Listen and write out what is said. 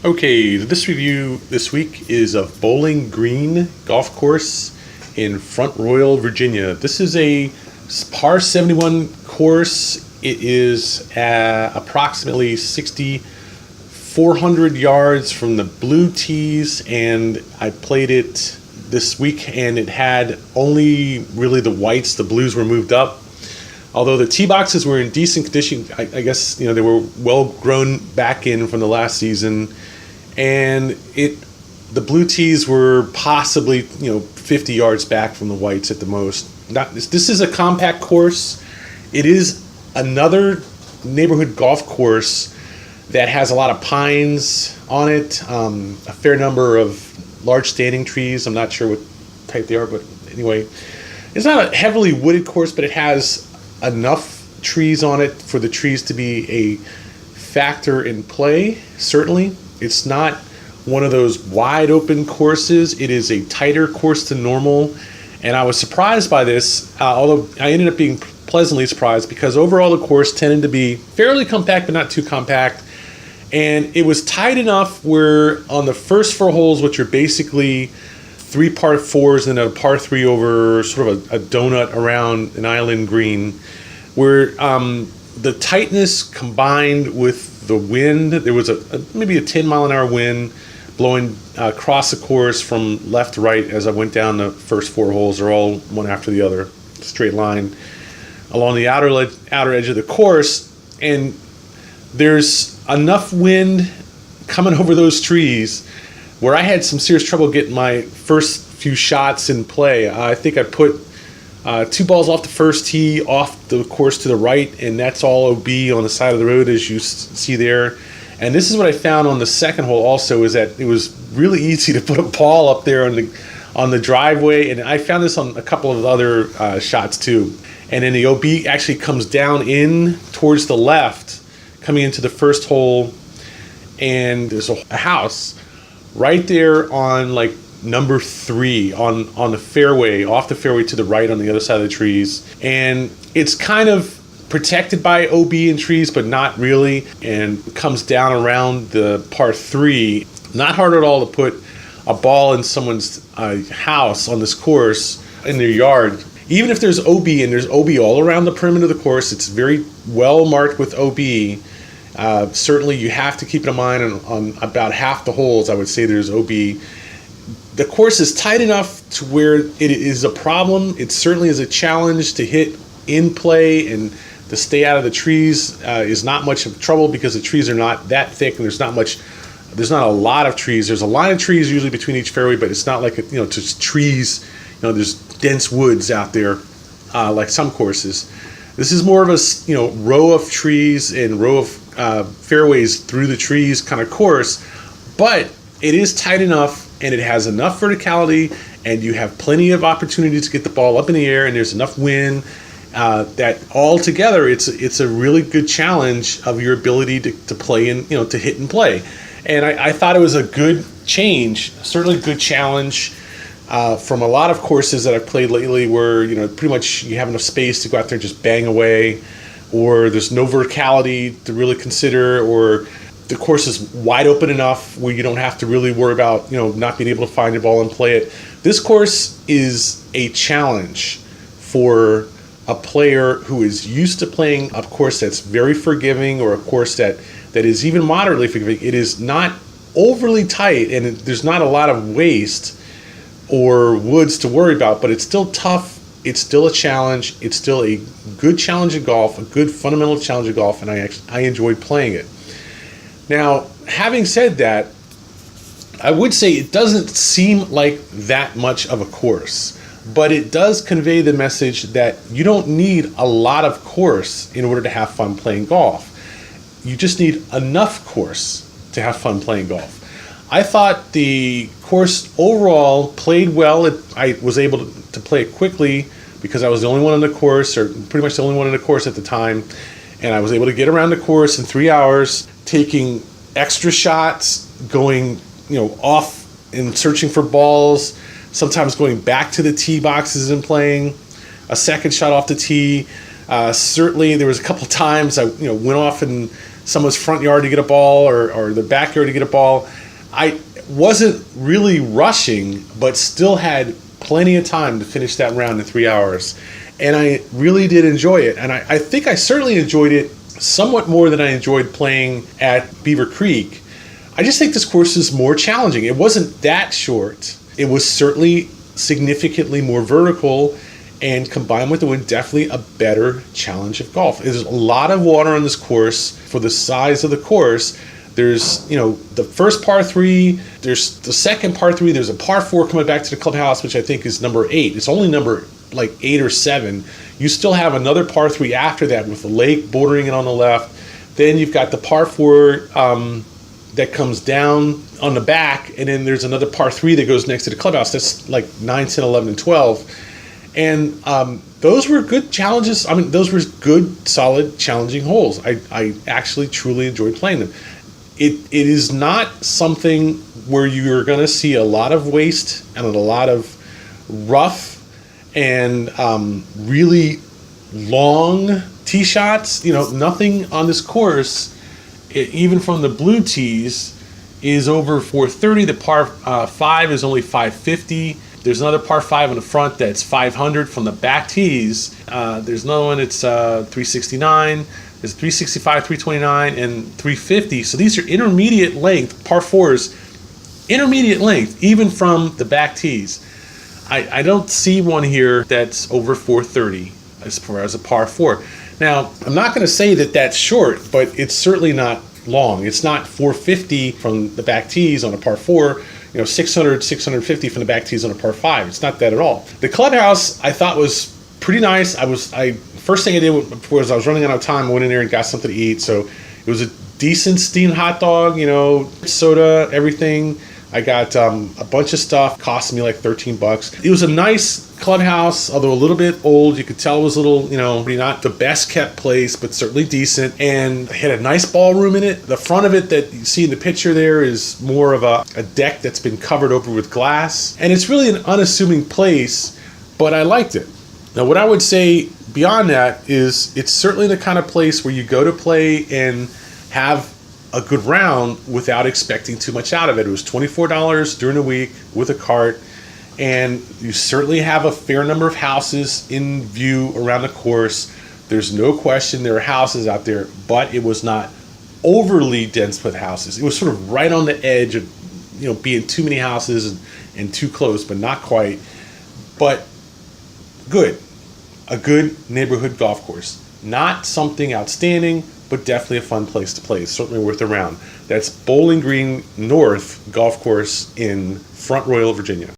Okay, this review this week is of Bowling Green Golf Course in Front Royal, Virginia. This is a par 71 course. It is approximately 6,400 yards from the blue tees, and I played it this week, and it had only really the whites. The blues were moved up. Although the tee boxes were in decent condition, I guess they were well grown back in from the last season, and the blue tees were possibly 50 yards back from the whites at the most. This is a compact course. It is another neighborhood golf course that has a lot of pines on it, a fair number of large standing trees. I'm not sure what type they are, but anyway, it's not a heavily wooded course, but it has enough trees on it for the trees to be a factor in play. Certainly, it's not one of those wide open courses. It is a tighter course than normal, and I was surprised by this, although I ended up being pleasantly surprised, because overall the course tended to be fairly compact but not too compact, and it was tight enough where on the first four holes, which are basically three par fours and a par three over sort of a donut around an island green, where the tightness combined with the wind, there was maybe a 10-mile-an-hour wind blowing across the course from left to right as I went down the first four holes. They're all one after the other, straight line, along the outer edge of the course, and there's enough wind coming over those trees where I had some serious trouble getting my first few shots in play. I think I put two balls off the first tee off the course to the right, and that's all OB on the side of the road, as you see there. And this is what I found on the second hole also, is that it was really easy to put a ball up there on the driveway, and I found this on a couple of other shots too. And then the OB actually comes down in towards the left, coming into the first hole, and there's a house right there on like number 3 on the fairway, off the fairway to the right on the other side of the trees. And it's kind of protected by OB and trees, but not really, and comes down around the par 3. Not hard at all to put a ball in someone's house on this course in their yard. Even if there's OB, and there's OB all around the perimeter of the course, it's very well marked with OB. Certainly you have to keep it in mind on about half the holes, I would say there's OB. The course is tight enough to where it is a problem. It certainly is a challenge to hit in play, and to stay out of the trees is not much of trouble, because the trees are not that thick, and there's not a lot of trees. There's a line of trees usually between each fairway, but it's not like just trees. There's dense woods out there like some courses. This is more of a row of trees and row of fairways through the trees kind of course, but it is tight enough, and it has enough verticality, and you have plenty of opportunities to get the ball up in the air, and there's enough wind that all together it's a really good challenge of your ability to play and to hit and play. And I thought it was a good change, certainly a good challenge from a lot of courses that I've played lately, where pretty much you have enough space to go out there and just bang away, or there's no verticality to really consider, or the course is wide open enough where you don't have to really worry about not being able to find your ball and play it. This course is a challenge for a player who is used to playing a course that's very forgiving, or a course that is even moderately forgiving. It is not overly tight, and there's not a lot of waste or woods to worry about, but it's still tough. It's still a challenge. It's still a good challenge of golf, a good fundamental challenge of golf, and I enjoyed playing it. Now, having said that, I would say it doesn't seem like that much of a course, but it does convey the message that you don't need a lot of course in order to have fun playing golf. You just need enough course to have fun playing golf. I thought the course overall played well. I was able to play it quickly because I was the only one on the course, or pretty much the only one on the course at the time, and I was able to get around the course in 3 hours, taking extra shots, going off and searching for balls, sometimes going back to the tee boxes and playing a second shot off the tee. Certainly there was a couple times I went off and someone's front yard to get a ball or the backyard to get a ball. I wasn't really rushing, but still had plenty of time to finish that round in 3 hours. And I really did enjoy it. And I think I certainly enjoyed it somewhat more than I enjoyed playing at Beaver Creek. I just think this course is more challenging. It wasn't that short. It was certainly significantly more vertical, and combined with the wind, definitely a better challenge of golf. There's a lot of water on this course for the size of the course. There's, the first par 3, there's the second par 3, there's a par 4 coming back to the clubhouse, which I think is number 8. It's only number like 8 or 7. You still have another par 3 after that with the lake bordering it on the left. Then you've got the par 4 that comes down on the back, and then there's another par 3 that goes next to the clubhouse. That's like 9, 10, 11, and 12. And those were good challenges. I mean, those were good, solid, challenging holes. I actually truly enjoyed playing them. It is not something where you're going to see a lot of waste and a lot of rough and really long tee shots. Nothing on this course, even from the blue tees, is over 430. The par 5 is only 550. There's another par 5 on the front that's 500 from the back tees. There's another one that's 369. There's 365, 329, and 350. So these are intermediate length, par 4s, intermediate length, even from the back tees. I don't see one here that's over 430 as far as a par 4. Now, I'm not going to say that that's short, but it's certainly not long. It's not 450 from the back tees on a par 4, 600, 650 from the back tees on a par 5. It's not that at all. The clubhouse I thought was pretty nice. First thing I did was I was running out of time. I went in there and got something to eat. So it was a decent steamed hot dog, soda, everything. I got a bunch of stuff, cost me like $13. It was a nice clubhouse, although a little bit old. You could tell it was a little, not the best kept place, but certainly decent. And it had a nice ballroom in it. The front of it that you see in the picture there is more of a deck that's been covered over with glass. And it's really an unassuming place, but I liked it. Now, what I would say beyond that is it's certainly the kind of place where you go to play and have a good round without expecting too much out of it. It was $24 during the week with a cart, and you certainly have a fair number of houses in view around the course. There's no question there are houses out there, but it was not overly dense with houses. It was sort of right on the edge of being too many houses and too close, but not quite. But a good neighborhood golf course. Not something outstanding, but definitely a fun place to play. Certainly worth a round. That's Bowling Green North Golf Course in Front Royal, Virginia.